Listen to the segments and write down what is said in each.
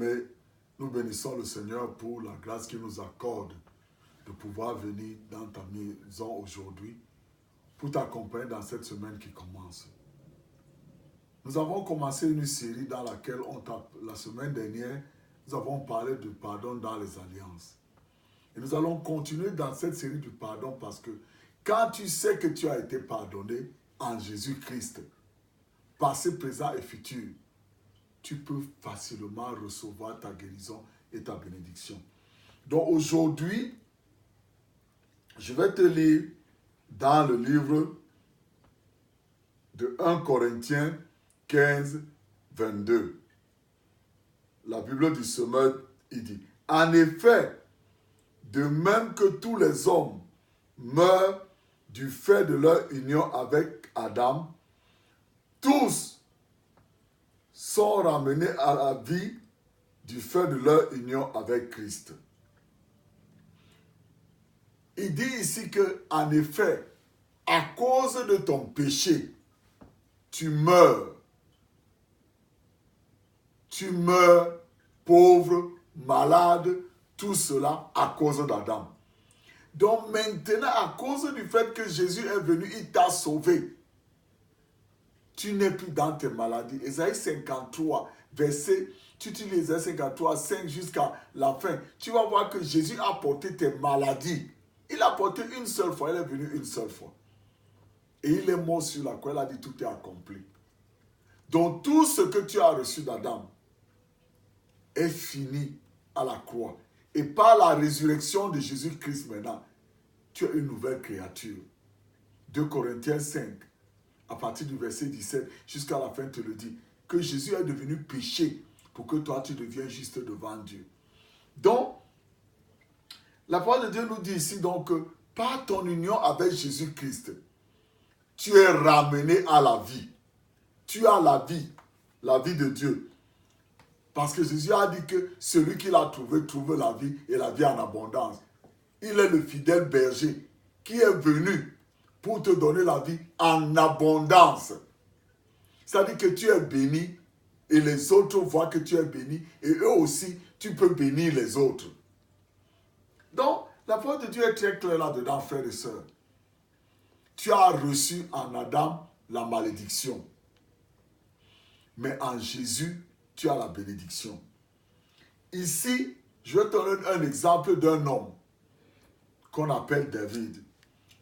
Mais nous bénissons le Seigneur pour la grâce qu'il nous accorde de pouvoir venir dans ta maison aujourd'hui pour t'accompagner dans cette semaine qui commence. Nous avons commencé une série dans laquelle la semaine dernière, nous avons parlé du pardon dans les alliances. Et nous allons continuer dans cette série du pardon parce que quand tu sais que tu as été pardonné en Jésus-Christ, passé, présent et futur, tu peux facilement recevoir ta guérison et ta bénédiction. Donc aujourd'hui, je vais te lire dans le livre de 1 Corinthiens 15, 22. La Bible du Semeur, il dit, en effet, de même que tous les hommes meurent du fait de leur union avec Adam, tous sont ramenés à la vie du fait de leur union avec Christ. Il dit ici que, en effet, à cause de ton péché, tu meurs. Tu meurs pauvre, malade, tout cela à cause d'Adam. Donc maintenant, à cause du fait que Jésus est venu, il t'a sauvé. Tu n'es plus dans tes maladies. Ésaïe 53, verset, tu lis Ésaïe 53, 5 jusqu'à la fin. Tu vas voir que Jésus a porté tes maladies. Il a porté une seule fois, il est venu une seule fois. Et il est mort sur la croix, il a dit tout est accompli. Donc tout ce que tu as reçu d'Adam est fini à la croix. Et par la résurrection de Jésus-Christ maintenant, tu es une nouvelle créature. 2 Corinthiens 5, à partir du verset 17 jusqu'à la fin, te le dit, que Jésus est devenu péché pour que toi tu deviennes juste devant Dieu. Donc, la parole de Dieu nous dit ici donc que par ton union avec Jésus-Christ, tu es ramené à la vie. Tu as la vie de Dieu. Parce que Jésus a dit que celui qui l'a trouvé, trouve la vie et la vie en abondance. Il est le fidèle berger qui est venu pour te donner la vie en abondance. C'est-à-dire que tu es béni et les autres voient que tu es béni et eux aussi, tu peux bénir les autres. Donc, la parole de Dieu est très claire là-dedans, frères et sœurs. Tu as reçu en Adam la malédiction. Mais en Jésus, tu as la bénédiction. Ici, je vais te donner un exemple d'un homme qu'on appelle David.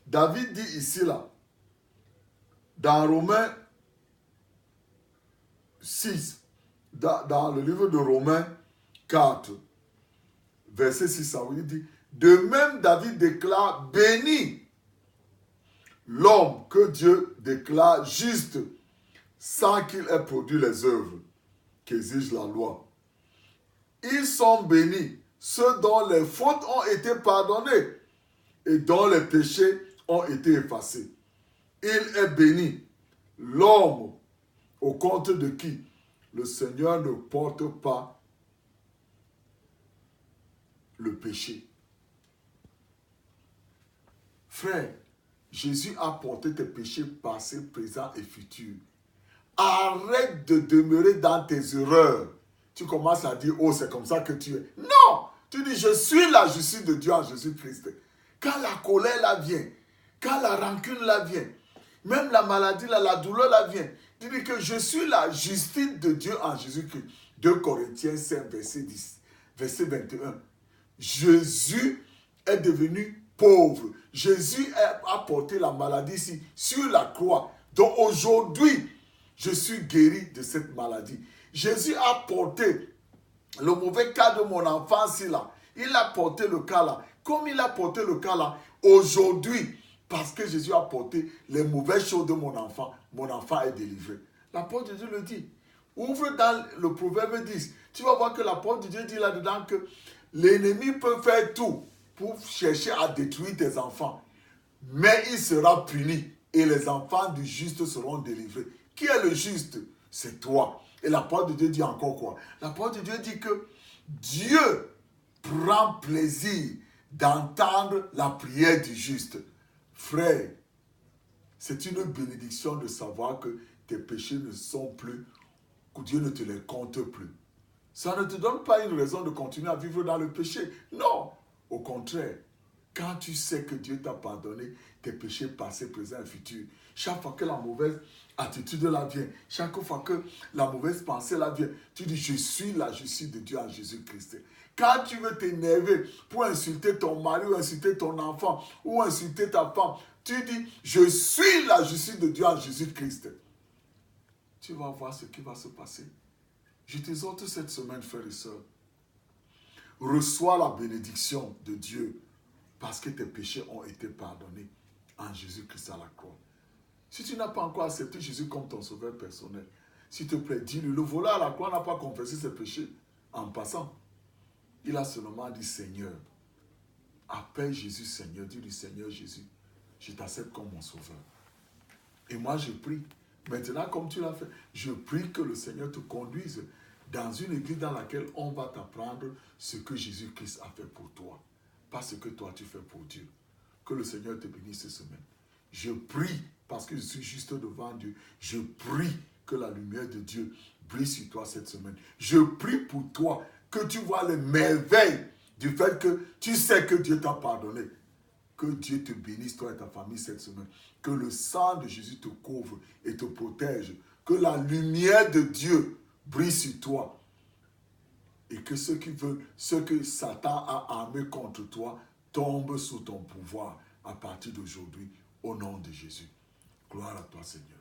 David dit ici, là, dans Romains 6, dans le livre de Romains 4, verset 6 à 8, il dit, de même David déclare, béni l'homme que Dieu déclare juste sans qu'il ait produit les œuvres qu'exige la loi. Ils sont bénis, ceux dont les fautes ont été pardonnées et dont les péchés ont été effacés. Il est béni, l'homme au compte de qui le Seigneur ne porte pas le péché. Frère, Jésus a porté tes péchés passés, présents et futurs. Arrête de demeurer dans tes erreurs. Tu commences à dire, oh, c'est comme ça que tu es. Non! Tu dis, je suis la justice de Dieu en Jésus-Christ. Quand la colère là vient, quand la rancune là vient, même la maladie là, la douleur là vient, tu dis que je suis la justice de Dieu en Jésus-Christ. 2 Corinthiens 5, verset 10, verset 21. Jésus est devenu pauvre. Jésus a porté la maladie ici sur la croix. Donc aujourd'hui, je suis guéri de cette maladie. Jésus a porté le mauvais cas de mon enfant ici là. Il a porté le cas là. Comme il a porté le cas là, aujourd'hui, parce que Jésus a porté les mauvaises choses de mon enfant est délivré. La parole de Dieu le dit. Ouvre dans le Proverbe 10. Tu vas voir que la parole de Dieu dit là-dedans que l'ennemi peut faire tout pour chercher à détruire tes enfants. Mais il sera puni et les enfants du juste seront délivrés. Qui est le juste? C'est toi. Et la parole de Dieu dit encore quoi? La parole de Dieu dit que Dieu prend plaisir d'entendre la prière du juste. Frère, c'est une bénédiction de savoir que tes péchés ne sont plus, que Dieu ne te les compte plus. Ça ne te donne pas une raison de continuer à vivre dans le péché. Non, au contraire. Quand tu sais que Dieu t'a pardonné tes péchés passés, présents et futurs, chaque fois que la mauvaise attitude là vient, chaque fois que la mauvaise pensée là vient, tu dis, je suis la justice de Dieu en Jésus-Christ. Quand tu veux t'énerver pour insulter ton mari ou insulter ton enfant ou insulter ta femme, tu dis, je suis la justice de Dieu en Jésus-Christ. Tu vas voir ce qui va se passer. Je t'exhorte cette semaine, frères et sœurs. Reçois la bénédiction de Dieu parce que tes péchés ont été pardonnés en Jésus-Christ à la croix. Si tu n'as pas encore accepté Jésus comme ton sauveur personnel, s'il te plaît, dis-lui. Le voleur à la croix n'a pas confessé ses péchés en passant. Il a seulement dit Seigneur. Appelle Jésus Seigneur. Dis-lui Seigneur Jésus, je t'accepte comme mon sauveur. Et moi je prie. Maintenant, comme tu l'as fait, je prie que le Seigneur te conduise dans une église dans laquelle on va t'apprendre ce que Jésus-Christ a fait pour toi. Pas ce que toi tu fais pour Dieu. Que le Seigneur te bénisse cette semaine. Je prie, parce que je suis juste devant Dieu, je prie que la lumière de Dieu brille sur toi cette semaine. Je prie pour toi que tu vois les merveilles du fait que tu sais que Dieu t'a pardonné. Que Dieu te bénisse, toi et ta famille cette semaine. Que le sang de Jésus te couvre et te protège. Que la lumière de Dieu brille sur toi. Et que ceux que Satan a armé contre toi, tombent sous ton pouvoir à partir d'aujourd'hui, au nom de Jésus. Gloire à toi, Seigneur.